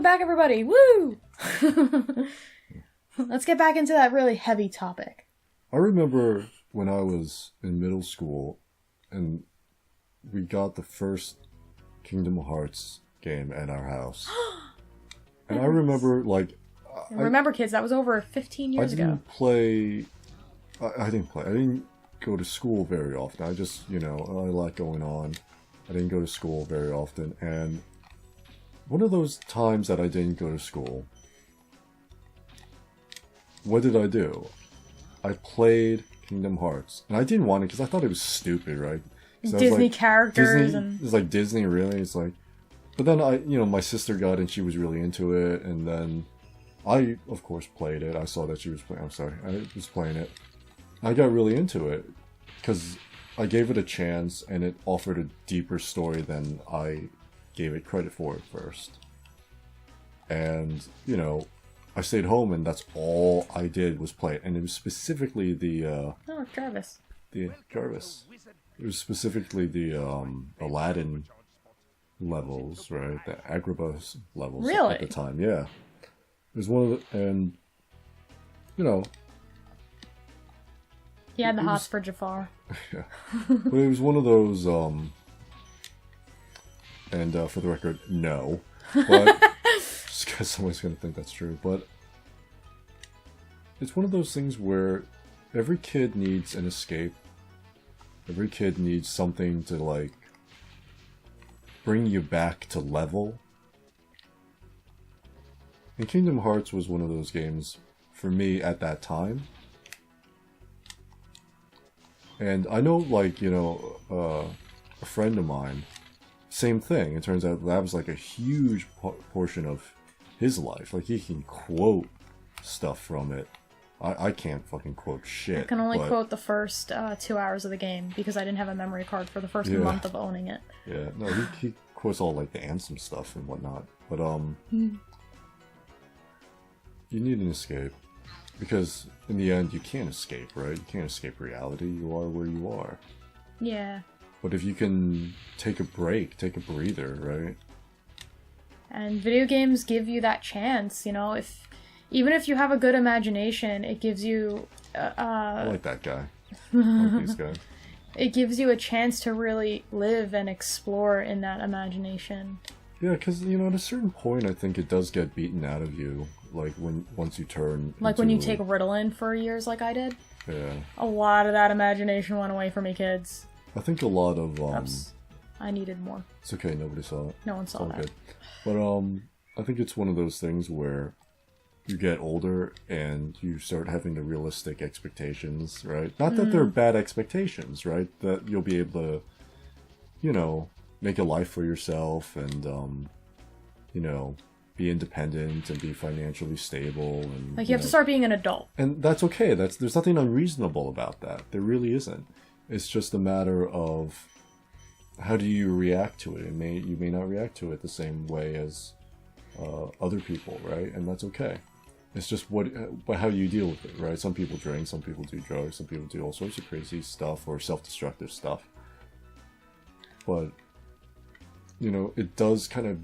back, everybody! Woo! Let's get back into that really heavy topic. I remember when I was in middle school, and we got the first Kingdom Hearts game at our house. And I remember, like... Remember, kids, that was over 15 years ago. I didn't go to school very often. I just, I had a lot going on. I didn't go to school very often. And one of those times that I didn't go to school, what did I do? I played Kingdom Hearts. And I didn't want it because I thought it was stupid, right? Disney characters. It's like, Disney, really? It's like... But then my sister got it and she was really into it. And then I, of course, played it. I saw that she was playing... I'm sorry. I was playing it. I got really into it because I gave it a chance and it offered a deeper story than I gave it credit for at first. And, I stayed home and that's all I did was play it. And it was specifically the... Oh, Jarvis. Jarvis. It was specifically the Aladdin levels, right? The Agrabah levels really? At the time, yeah. It was one of the... And, He had the hots for Jafar. Yeah. But it was one of those, and for the record, no. But, just because someone's going to think that's true. But, it's one of those things where every kid needs an escape. Every kid needs something to, like, bring you back to level. And Kingdom Hearts was one of those games, for me, at that time. And I know, like, a friend of mine, same thing. It turns out that was, like, a huge portion of his life. Like, he can quote stuff from it. I can't fucking quote shit. I can only quote the first 2 hours of the game, because I didn't have a memory card for the first month of owning it. Yeah, no, he quotes all, like, the Ansem stuff and whatnot. But, you need an escape. Because, in the end, you can't escape, right? You can't escape reality. You are where you are. Yeah. But if you can take a break, take a breather, right? And video games give you that chance, even if you have a good imagination, it gives you... I like that guy. I like these guys. It gives you a chance to really live and explore in that imagination. Yeah, because, at a certain point, I think it does get beaten out of you. Like, once you turn... Like when you take Ritalin for years like I did? Yeah. A lot of that imagination went away from me, kids. I think a lot of... Oops. I needed more. It's okay, nobody saw it. No one saw that. Good. But, I think it's one of those things where you get older and you start having the realistic expectations, right? Not that they're bad expectations, right? That you'll be able to, make a life for yourself and, be independent and be financially stable. And like, you have to start being an adult. And that's okay. There's nothing unreasonable about that. There really isn't. It's just a matter of how do you react to it. You may not react to it the same way as other people, right? And that's okay. It's just how you deal with it, right? Some people drink, some people do drugs, some people do all sorts of crazy stuff or self-destructive stuff. But, it does kind of...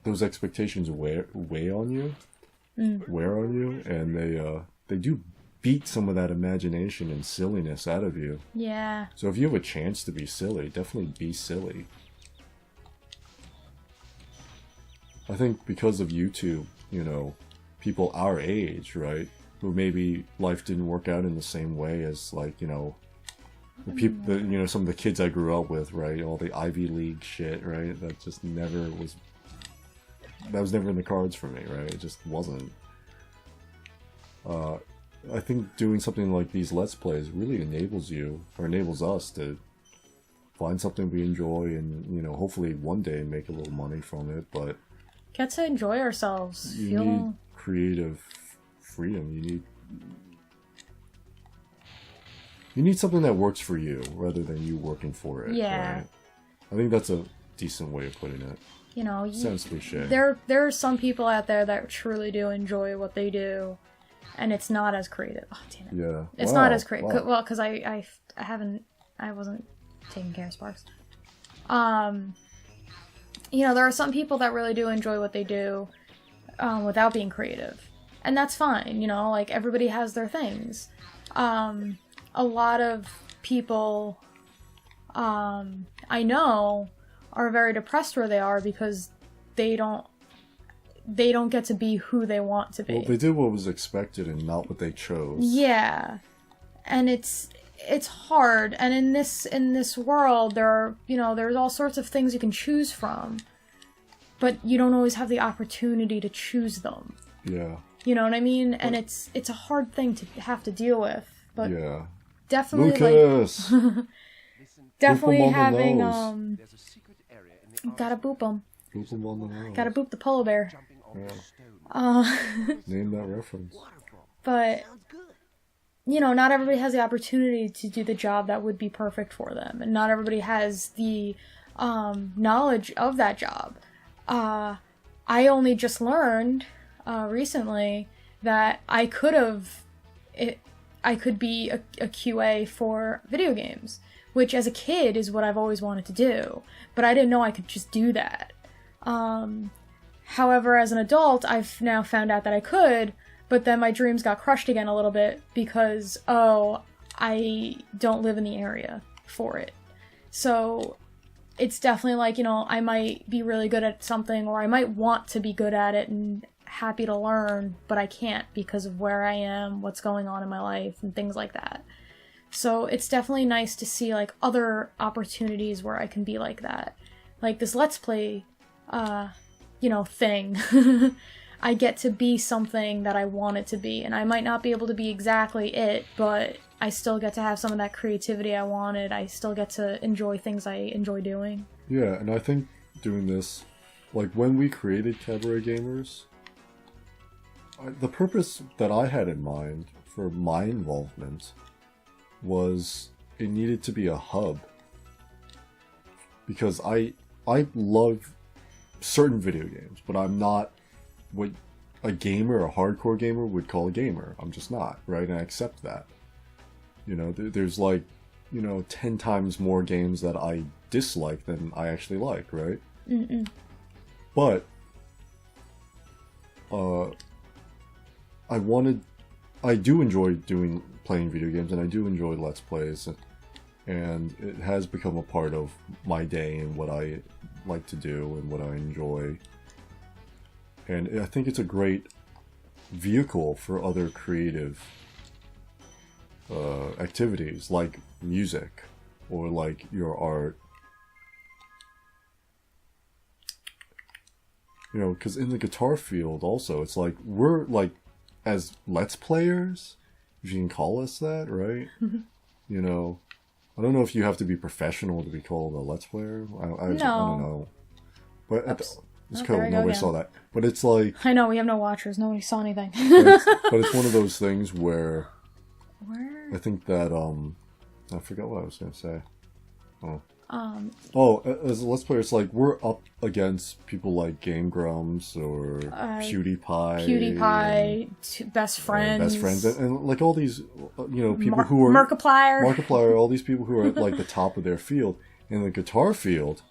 Those expectations wear on you, and they do beat some of that imagination and silliness out of you. Yeah. So if you have a chance to be silly, definitely be silly. I think because of YouTube, people our age, right, who maybe life didn't work out in the same way as, like, the people, some of the kids I grew up with, right, all the Ivy League shit, right, that just never was... That was never in the cards for me, right? It just wasn't. I think doing something like these Let's Plays really enables you, or enables us to find something we enjoy and, hopefully one day make a little money from it, but... Get to enjoy ourselves. You need creative freedom. You need something that works for you, rather than you working for it. Yeah. Right? I think that's a decent way of putting it. Sounds cliche. There are some people out there that truly do enjoy what they do, and it's not as creative. Oh, damn it. Yeah. It's not as creative. Wow. Well, because I wasn't taking care of Sparks. you know, there are some people that really do enjoy what they do without being creative. And that's fine, you know, like, everybody has their things. A lot of people I know are very depressed where they are because they don't get to be who they want to be. Well, they did what was expected and not what they chose. Yeah. And it's hard, and in this world there are, you know, there's all sorts of things you can choose from, but you don't always have the opportunity to choose them. Yeah. You know what I mean? And it's a hard thing to have to deal with, but yeah. Definitely Lucas! like definitely having gotta boop him. Boop him on the nose. Gotta boop the polar bear. Yeah. Name that reference. But you know, not everybody has the opportunity to do the job that would be perfect for them, and not everybody has the knowledge of that job. I only just learned recently that I could be a QA for video games, which as a kid is what I've always wanted to do, but I didn't know I could just do that. However, as an adult, I've now found out that I could, but then my dreams got crushed again a little bit because, I don't live in the area for it. So it's definitely like, you know, I might be really good at something, or I might want to be good at it and happy to learn, but I can't because of where I am, what's going on in my life, and things like that. So it's definitely nice to see, like, other opportunities where I can be like that. Like this Let's Play, thing. I get to be something that I want it to be, and I might not be able to be exactly it, but I still get to have some of that creativity I wanted. I still get to enjoy things I enjoy doing. Yeah, and I think doing this, like when we created Cabaret Gamers, the purpose that I had in mind for my involvement was it needed to be a hub. Because I love certain video games, but I'm not what a gamer, a hardcore gamer, would call a gamer. I'm just not, right? And I accept that. You know, there's like, 10 times more games that I dislike than I actually like, right? Mm-mm. But, I do enjoy playing video games, and I do enjoy Let's Plays, and it has become a part of my day and what I like to do and what I enjoy. And I think it's a great vehicle for other creative activities, like music, or like your art. You know, because in the guitar field also, it's like, we're like, as Let's Players, if you can call us that, right? You know, I don't know if you have to be professional to be called a Let's Player. I don't know. But it's cool, nobody saw that. But it's like... I know, we have no watchers, nobody saw anything. but it's one of those things where... I think that, I forgot what I was going to say. As a Let's Player, it's like, we're up against people like Game Grumps or PewDiePie, Best Friends. And like all these, people who are... Markiplier, all these people who are at like the top of their field. In the guitar field,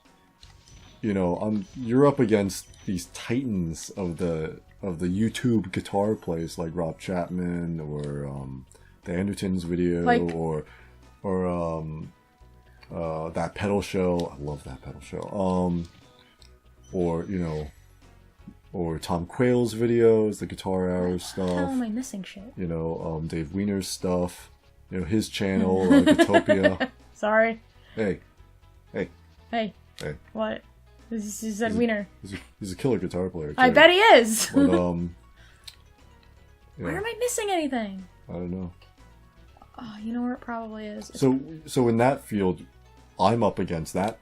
you're up against these titans of the YouTube guitar plays, like Rob Chapman or the Andertons video, or that pedal show. I love that pedal show. Or Tom Quayle's videos, the Guitar Hour stuff. How am I missing shit? Dave Wiener's stuff. His channel, Utopia. Sorry. Hey. What? You said Wiener. He's a killer guitar player, too. I bet he is! But, Why am I missing anything? I don't know. Oh, you know where it probably is. So in that field, I'm up against that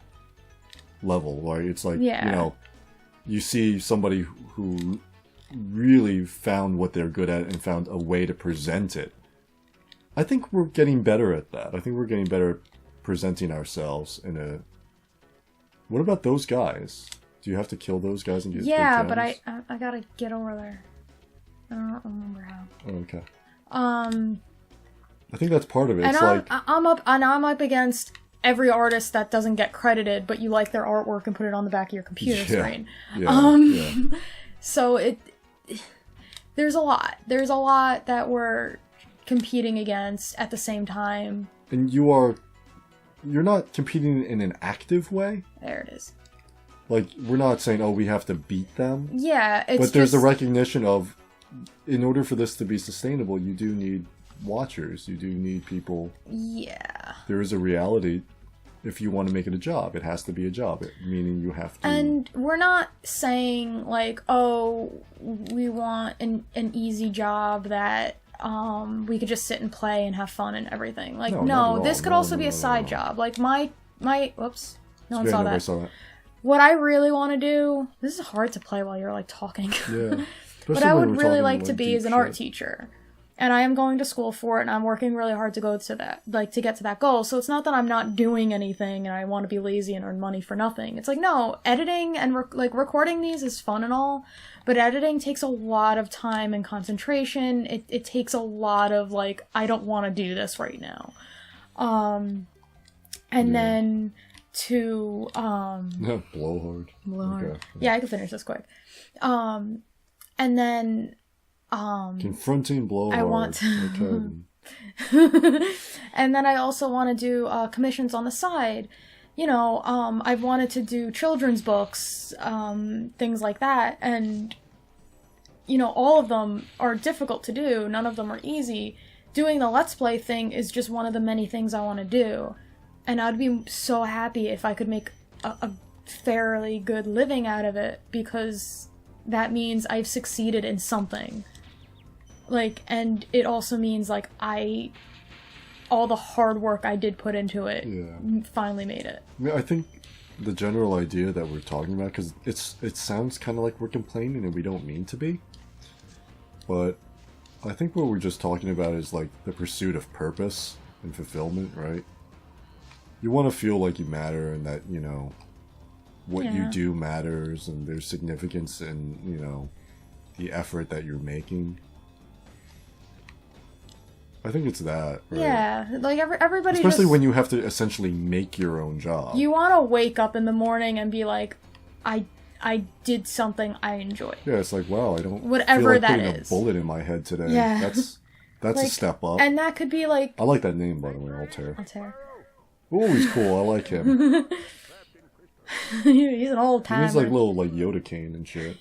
level, right? It's like, you see somebody who really found what they're good at and found a way to present it. I think we're getting better at that. I think we're getting better at presenting ourselves in a... What about those guys? Do you have to kill those guys and get big gems? But I gotta get over there. I don't remember how. Oh, okay. I think that's part of it. And I'm up against every artist that doesn't get credited, but you like their artwork and put it on the back of your computer screen. So there's a lot that we're competing against at the same time. And you're not competing in an active way. There it is. Like, we're not saying, oh, we have to beat them. Yeah, but there's a recognition of, in order for this to be sustainable, you do need watchers. You do need people. Yeah. There is a reality. If you want to make it a job, it has to be a job, meaning you have to... And we're not saying, like, oh, we want an easy job that we could just sit and play and have fun and everything. Like, no, this could also be a side job. Like, my... Whoops. No one saw that. What I really want to do... This is hard to play while you're, like, talking. Yeah. What I would really like to be is an art teacher. And I am going to school for it, and I'm working really hard to go to that, like, to get to that goal. So it's not that I'm not doing anything and I want to be lazy and earn money for nothing. It's like, no, editing and, recording these is fun and all, but editing takes a lot of time and concentration. It takes a lot of, like, I don't want to do this right now. Then to, Blowhard. Okay. Yeah, I can finish this quick. And then... confronting Blowhard. I want to... And then I also want to do commissions on the side. You know, I've wanted to do children's books, things like that, and, you know, all of them are difficult to do. None of them are easy. Doing the Let's Play thing is just one of the many things I want to do. And I'd be so happy if I could make a fairly good living out of it, because that means I've succeeded in something. Like, and it also means, like, all the hard work I did put into it finally made it. I mean, I think the general idea that we're talking about, because it sounds kind of like we're complaining and we don't mean to be, but I think what we're just talking about is, like, the pursuit of purpose and fulfillment, right? You want to feel like you matter and that, you know, what you do matters and there's significance in, you know, the effort that you're making. I think it's that, right? Yeah, like everybody especially when you have to essentially make your own job. You want to wake up in the morning and be like, I did something I enjoy. Yeah, it's like, wow, I don't whatever feel like that putting is. A bullet in my head today. Yeah. That's like, a step up. And that could be like... I like that name, by the way, Altair. Altair. Oh, he's cool. I like him. He's an old timer. He's like little like Yoda cane and shit.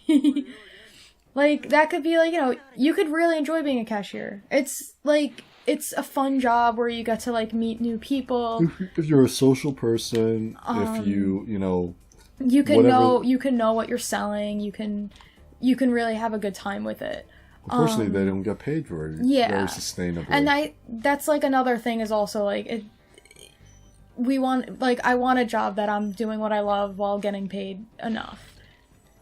Like, that could be like, you know, you could really enjoy being a cashier. It's like... It's a fun job where you get to, like, meet new people. If you're a social person, if you know... You can know what you're selling. You can really have a good time with it. Unfortunately, they don't get paid for it. Yeah. Very sustainably. And that's, like, another thing is also, like, I want a job that I'm doing what I love while getting paid enough.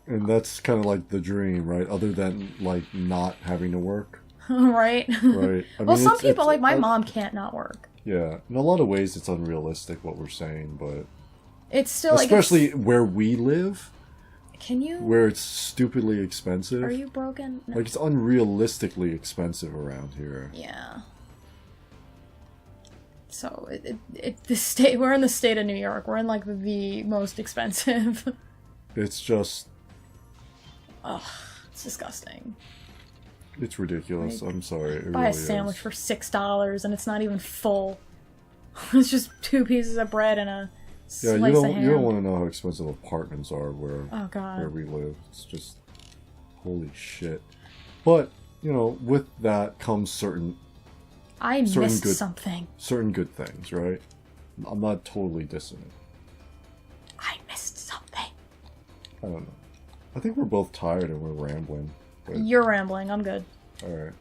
And that's kind of like the dream, right? Other than, like, not having to work. Right? Right. I Well, some people, like my mom, can't not work. Yeah. In a lot of ways, it's unrealistic what we're saying, but... It's still, especially where we live. Can you? Where it's stupidly expensive. Are you broken? No. Like, it's unrealistically expensive around here. Yeah. So, we're in the state of New York. We're in, like, the most expensive. It's just... Ugh, it's disgusting. It's ridiculous. Like, I'm sorry. It buy really a sandwich is. for $6 and it's not even full. It's just 2 pieces of bread and a slice of ham. You don't want to know how expensive apartments are where we live. It's just holy shit. But you know, with that comes certain something. Certain good things, right? I'm not totally dissing it. I missed something. I don't know. I think we're both tired and we're rambling. But... You're rambling. I'm good. Alright.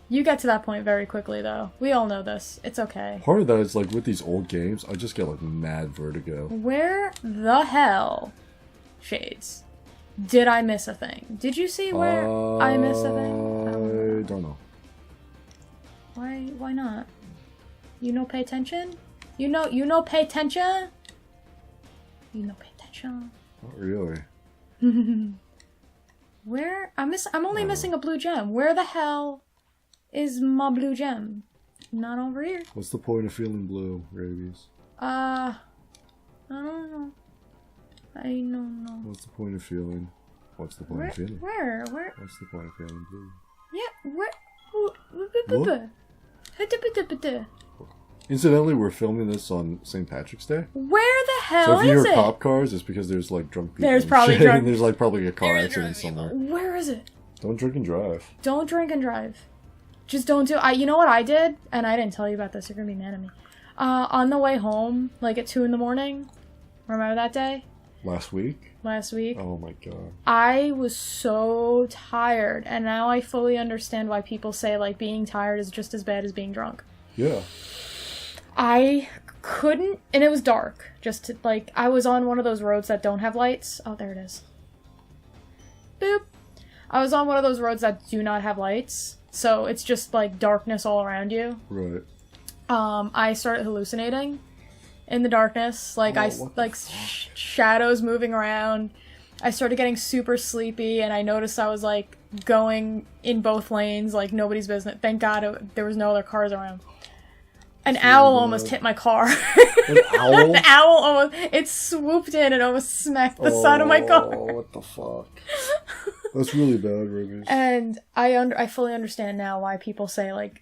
You get to that point very quickly, though. We all know this. It's okay. Part of that is, like, with these old games, I just get, like, mad vertigo. Where the hell, Shades, did I miss a thing? Did you see where I missed a thing? I don't know. Why not? You know pay attention? You know pay attention? You know pay attention? Not really. Where? I'm only missing a blue gem. Where the hell is my blue gem? Not over here. What's the point of feeling blue, Rabies? I don't know. I don't know. What's the point of feeling? What's the point of feeling? Where? What's the point of feeling blue? Yeah, where? Incidentally, we're filming this on St. Patrick's Day. Where the hell So if you is hear it? cop cars, it's because there's like drunk people. There's and probably shit, drunk- and there's like probably a car accident somewhere. Where is it? Don't drink and drive. Don't drink and drive. Just don't do. You know what I did, and I didn't tell you about this. You're gonna be mad at me. On the way home, like at 2 a.m. Remember that day? Last week? Last week. Oh my god. I was so tired, and now I fully understand why people say like being tired is just as bad as being drunk. Yeah. I couldn't, and it was dark. Just to, like, I was on one of those roads that don't have lights. Oh, there it is. Boop. I was on one of those roads that do not have lights, so it's just like darkness all around you. Right. I started hallucinating in the darkness. Like, shadows moving around. I started getting super sleepy, and I noticed I was, like, going in both lanes, like, nobody's business. Thank God there was no other cars around. An owl almost hit my car. An owl? An owl almost... It swooped in and almost smacked the side of my car. Oh, what the fuck? That's really bad, Rabies. And I fully understand now why people say, like,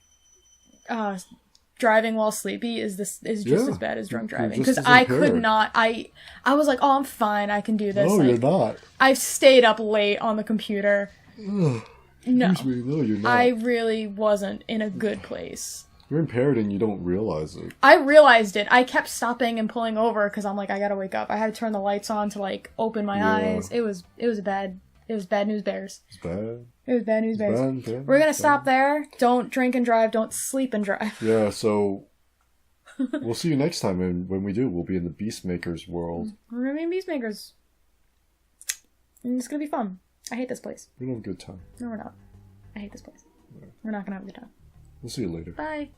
driving while sleepy is just as bad as drunk driving. Because I could not... I was like, oh, I'm fine, I can do this. No, like, you're not. I've stayed up late on the computer. Ugh. No. Excuse me, no, you're not. I really wasn't in a good place. You're impaired and you don't realize it. I realized it. I kept stopping and pulling over because I'm like, I gotta wake up. I had to turn the lights on to like open my eyes. It was bad news bears. It's bad. It was bad news bears. Bad. We're gonna stop there. Don't drink and drive. Don't sleep and drive. Yeah, so we'll see you next time, and when we do, we'll be in the Beastmaker's world. We're gonna be in Beastmakers. And it's gonna be fun. I hate this place. We're gonna have a good time. No, we're not. I hate this place. We're not gonna have a good time. We'll see you later. Bye.